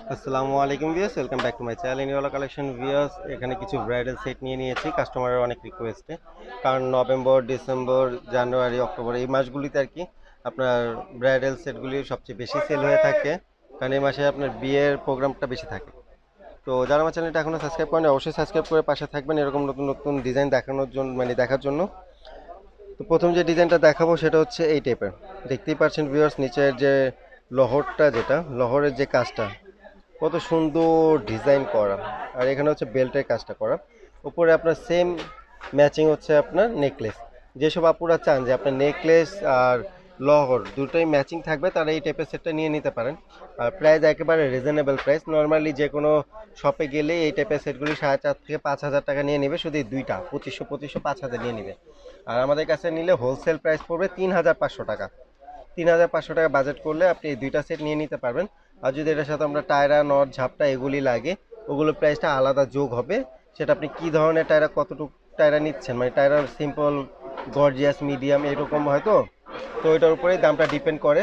আসসালামু আলাইকুম viewers, welcome back to my channel ইনিওয়ালা কালেকশন ভিউয়ার্স। এখানে কিছু ব্রাইডাল সেট নিয়ে নিয়েছি কাস্টমারের অনেক রিকোয়েস্টে। কারণ নভেম্বর, ডিসেম্বর, জানুয়ারি, অক্টোবর এই মাসগুলিতে আর কি আপনার ব্রাইডাল সেটগুলি সবচেয়ে বেশি সেল হয়ে থাকে। কারণ এই মাসে আপনার বিয়ের প্রোগ্রামটা বেশি থাকে। তো যারা আমার চ্যানেলটা এখনও সাবস্ক্রাইব করেন অবশ্যই সাবস্ক্রাইব করে পাশে থাকবেন এরকম নতুন নতুন ডিজাইন দেখানোর জন্য, মানে দেখার জন্য। তো প্রথম যে ডিজাইনটা দেখাবো সেটা হচ্ছে এই টাইপের। দেখতেই পাচ্ছেন ভিউয়ার্স, নিচের যে লহরটা, যেটা লহরের যে কাজটা কত সুন্দর ডিজাইন করা। আর এখানে হচ্ছে বেল্টের কাজটা করা। উপরে আপনার সেম ম্যাচিং হচ্ছে আপনার নেকলেস। যেসব আপুরা চান যে আপনার নেকলেস আর লহর দুটোই ম্যাচিং থাকবে তারা এই টাইপের সেটটা নিয়ে নিতে পারেন। আর প্রাইস একেবারে রিজনেবল প্রাইস। নর্মালি যে কোনো শপে গেলে এই টাইপের সেটগুলি 4,500 থেকে 5,000 টাকা নিয়ে নেবে, শুধু এই দুইটা 2500 5,000 নিয়ে নেবে। আর আমাদের কাছে নিলে হোলসেল প্রাইস পড়বে 3,500 টাকা। 3,500 টাকা বাজেট করলে আপনি এই দুইটা সেট নিয়ে নিতে পারবেন। আর যদি এটার সাথে আমরা টায়রা, নট, ঝাপটা এগুলি লাগে, ওগুলোর প্রাইসটা আলাদা যোগ হবে। সেটা আপনি কী ধরনের টায়রা, কতটুকু টায়রা নিচ্ছেন, মানে টায়রার সিম্পল, গর্জিয়াস, মিডিয়াম এরকম হয়তো, তো ওইটার উপরেই দামটা ডিপেন্ড করে।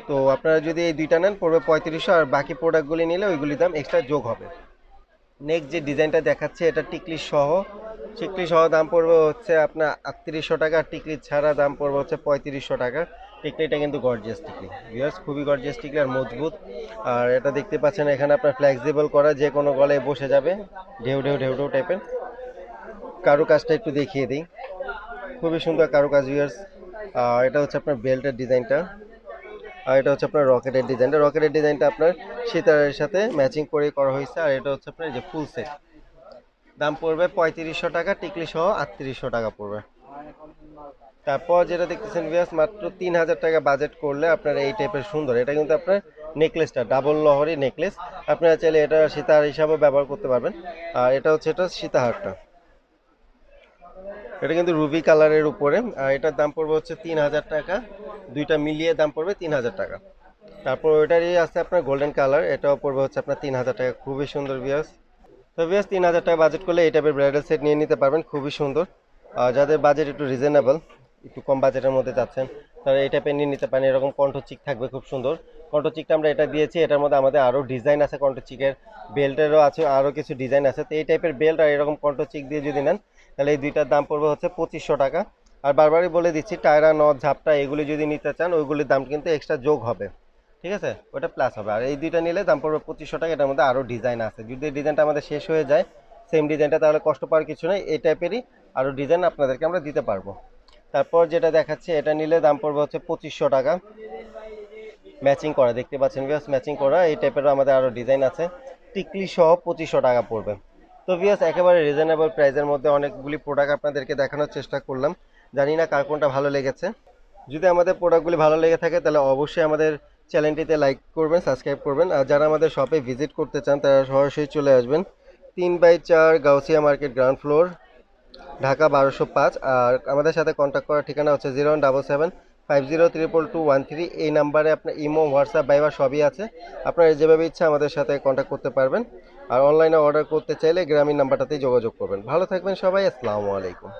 তো আপনারা যদি এই দুইটা নেন পড়বে 3500, আর বাকি প্রোডাক্টগুলি নিলে ওইগুলি দাম এক্সট্রা যোগ হবে। নেক্সট যে ডিজাইনটা দেখাচ্ছে এটা টিকলি সহ। টিকলি সহ দাম পড়বে হচ্ছে আপনার 3800 টাকা, আর টিকলি ছাড়া দাম পড়বে হচ্ছে 3500 টাকা। টিকলিটা কিন্তু গর্জিয়াস টিকলি ভিউয়ার্স, খুবই গর্জিয়াস টিকলি আর মজবুত। আর এটা দেখতে পাচ্ছেন এখানে আপনার ফ্লেক্সিবল করা, যে কোনো গলায় বসে যাবে, ঢেউ ঢেউ ঢেউ ঢেউ টাইপের। কারুকাজটা একটু দেখিয়ে দিই, খুবই সুন্দর কারুকাজ ভিউয়ার্স। আর এটা হচ্ছে আপনার বেল্টের ডিজাইনটা। আর এটা হচ্ছে আপনার রকেটের ডিজাইনটা আপনার সীতারের সাথে ম্যাচিং করে করা হয়েছে। আর এটা হচ্ছে আপনার যে ফুল সেট, দাম পড়বে 3500 টাকা, টিকলি সহ 3800 টাকা পড়বে। তারপর যেটা দেখতেছেন ভিউয়ার্স, মাত্র 3,000 টাকা বাজেট করলে আপনার এই টাইপের সুন্দর, এটা কিন্তু আপনার নেকলেসটা ডাবল লহরি নেকলেস। আপনারা চাইলে এটা সীতাহার হিসাবেও ব্যবহার করতে পারবেন। আর এটা হচ্ছে এটা সীতাহারটা, এটা কিন্তু রুবি কালারের উপরে। আর এটার দাম পড়বে হচ্ছে 3,000 টাকা, দুইটা মিলিয়ে দাম পড়বে 3,000 টাকা। তারপর ওইটারই আছে আপনার গোল্ডেন কালার, এটাও পড়বে হচ্ছে আপনার 3,000 টাকা, খুবই সুন্দর ভিউয়ার্স। তো ভিউয়ার্স, 3,000 টাকা বাজেট করলে এই টাইপের ব্রাইডাল সেট নিয়ে নিতে পারবেন, খুবই সুন্দর। আর যাদের বাজেট একটু রিজনেবল, একটু কম বাজেটের মধ্যে যাচ্ছেন, তারা এই টাইপের নিয়ে নিতে পারেন। এরকম কণ্ঠচিক থাকবে খুব সুন্দর। কণ্ঠচিকটা আমরা এটা দিয়েছি, এটার মধ্যে আমাদের আরও ডিজাইন আছে কণ্ঠচিকের, বেল্টেরও আছে আরও কিছু ডিজাইন আছে। তো এই টাইপের বেল্ট আর এরকম কণ্ঠচিক দিয়ে যদি নেন তাহলে এই দুইটার দাম পড়বে হচ্ছে 2500 টাকা। আর বারবারই বলে দিচ্ছি, টায়রা, নথ, ঝাপটা এগুলি যদি নিতে চান ওইগুলির দাম কিন্তু এক্সট্রা যোগ হবে, ঠিক আছে, ওটা প্লাস হবে। আর এই দুইটা নিলে দাম পড়বে 2500 টাকা। এটার মধ্যে আরও ডিজাইন আছে, যদি এই ডিজাইনটা আমাদের শেষ হয়ে যায় সেম ডিজাইনটা, তাহলে কষ্ট পাওয়ার কিছু নেই, এই টাইপেরই আরও ডিজাইন আপনাদেরকে আমরা দিতে পারবো। তারপর যেটা দেখাচ্ছে এটা নিলে দাম পড়বে হচ্ছে 2500 টাকা, ম্যাচিং করা, দেখতে পাচ্ছেন ভিউয়ার্স, ম্যাচিং করা এই টাইপেরও আমাদের আরও ডিজাইন আছে। টিকলি সহ 2500 টাকা পড়বে। তো ভিউয়ার্স, একেবারে রিজনেবল প্রাইসের মধ্যে অনেকগুলি প্রোডাক্ট আপনাদেরকে দেখানোর চেষ্টা করলাম। জানি না কার কোনটা ভালো লেগেছে। যদি আমাদের প্রোডাক্টগুলি ভালো লেগে থাকে তাহলে অবশ্যই আমাদের চ্যানেলটিতে লাইক করবেন, সাবস্ক্রাইব করবেন। আর যারা আমাদের শপে ভিজিট করতে চান তারা সরাসরি চলে আসবেন 3/4 Gausia market, ground floor, Dhaka 1205। আর আমাদের সাথে কন্ট্যাক্ট করার ঠিকানা হচ্ছে 0177502213। এই নাম্বারে আপনার ইমো, হোয়াটসঅ্যাপ, ভাইবার সবই আছে। আপনারা যেভাবে ইচ্ছা আমাদের সাথে কন্ট্যাক্ট করতে পারবেন। আর অনলাইনে অর্ডার করতে চাইলে গ্রামীণ নাম্বারটাতেই যোগাযোগ করবেন। ভালো থাকবেন সবাই, আসসালামু আলাইকুম।